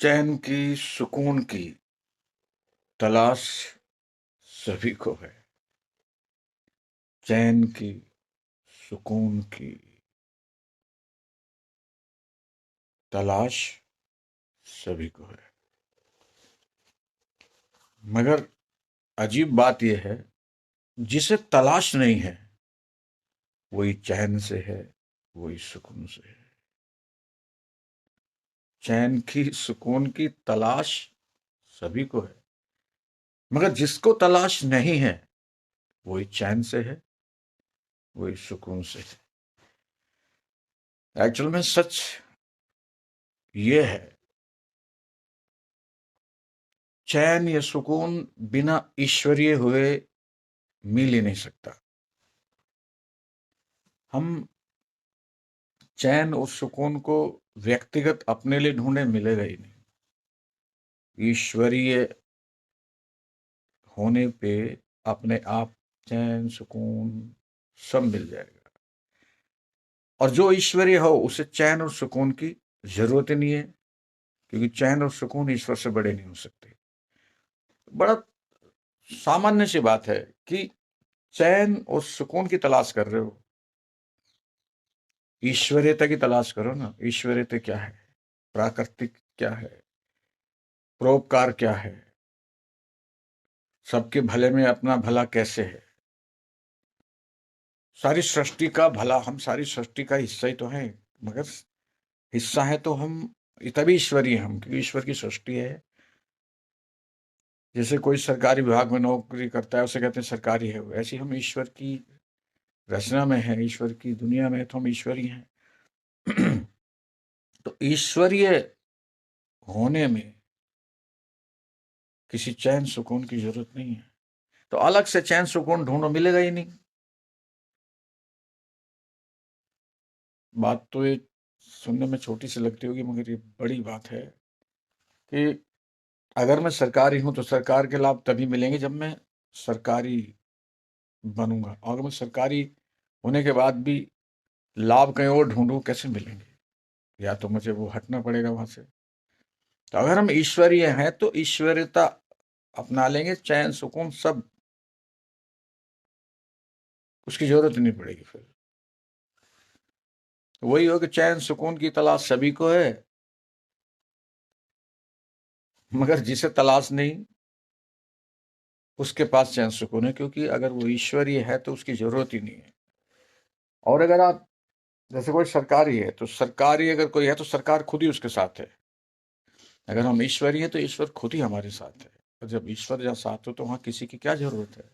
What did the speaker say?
चैन की, सुकून की तलाश सभी को है। चैन की, सुकून की तलाश सभी को है। मगर अजीब बात यह है, जिसे तलाश नहीं है वही चैन से है, वही सुकून से है। चैन की, सुकून की तलाश सभी को है, मगर जिसको तलाश नहीं है वही चैन से है, वही सुकून से है। एक्चुअल में सच ये है, चैन या सुकून बिना ईश्वरीय हुए मिल ही नहीं सकता। हम चैन और सुकून को व्यक्तिगत अपने लिए ढूंढे, मिलेगा ही नहीं। ईश्वरीय होने पे अपने आप चैन, सुकून सब मिल जाएगा। और जो ईश्वरीय हो उसे चैन और सुकून की जरूरत ही नहीं है, क्योंकि चैन और सुकून ईश्वर से बड़े नहीं हो सकते। बड़ा सामान्य सी बात है कि चैन और सुकून की तलाश कर रहे हो, ईश्वरीयता की तलाश करो ना। ईश्वरीयता क्या है, प्राकृतिक क्या है, परोपकार क्या है, सबके भले में अपना भला कैसे है। सारी सृष्टि का भला, हम सारी सृष्टि का हिस्सा ही तो हैं। मगर हिस्सा है तो हम तभी ईश्वरीय, हम क्योंकि ईश्वर की सृष्टि है। जैसे कोई सरकारी विभाग में नौकरी करता है उसे कहते हैं सरकारी है वो, ऐसे हम ईश्वर की रचना में है, ईश्वर की दुनिया में, तो हम ईश्वरीय हैं। तो ईश्वरीय होने में किसी चैन सुकून की जरूरत नहीं है। तो अलग से चैन सुकून ढूंढो, मिलेगा ही नहीं। बात तो ये सुनने में छोटी सी लगती होगी, मगर ये बड़ी बात है कि अगर मैं सरकारी हूं तो सरकार के लाभ तभी मिलेंगे जब मैं सरकारी बनूंगा। और अगर मैं सरकारी होने के बाद भी लाभ कहीं और ढूंढूं, कैसे मिलेंगे? या तो मुझे वो हटना पड़ेगा वहां से। तो अगर हम ईश्वरीय हैं तो ईश्वरीयता अपना लेंगे, चैन सुकून सब, उसकी जरूरत नहीं पड़ेगी फिर। तो वही हो कि चैन सुकून की तलाश सभी को है, मगर जिसे तलाश नहीं उसके पास चैन सुकून है, क्योंकि अगर वो ईश्वरीय है तो उसकी जरूरत ही नहीं है। और अगर आप, जैसे कोई सरकारी है तो सरकारी अगर कोई है तो सरकार खुद ही उसके साथ है। अगर हम ईश्वरीय है तो ईश्वर खुद ही हमारे साथ है। और जब ईश्वर जहाँ साथ हो तो वहां किसी की क्या जरूरत है?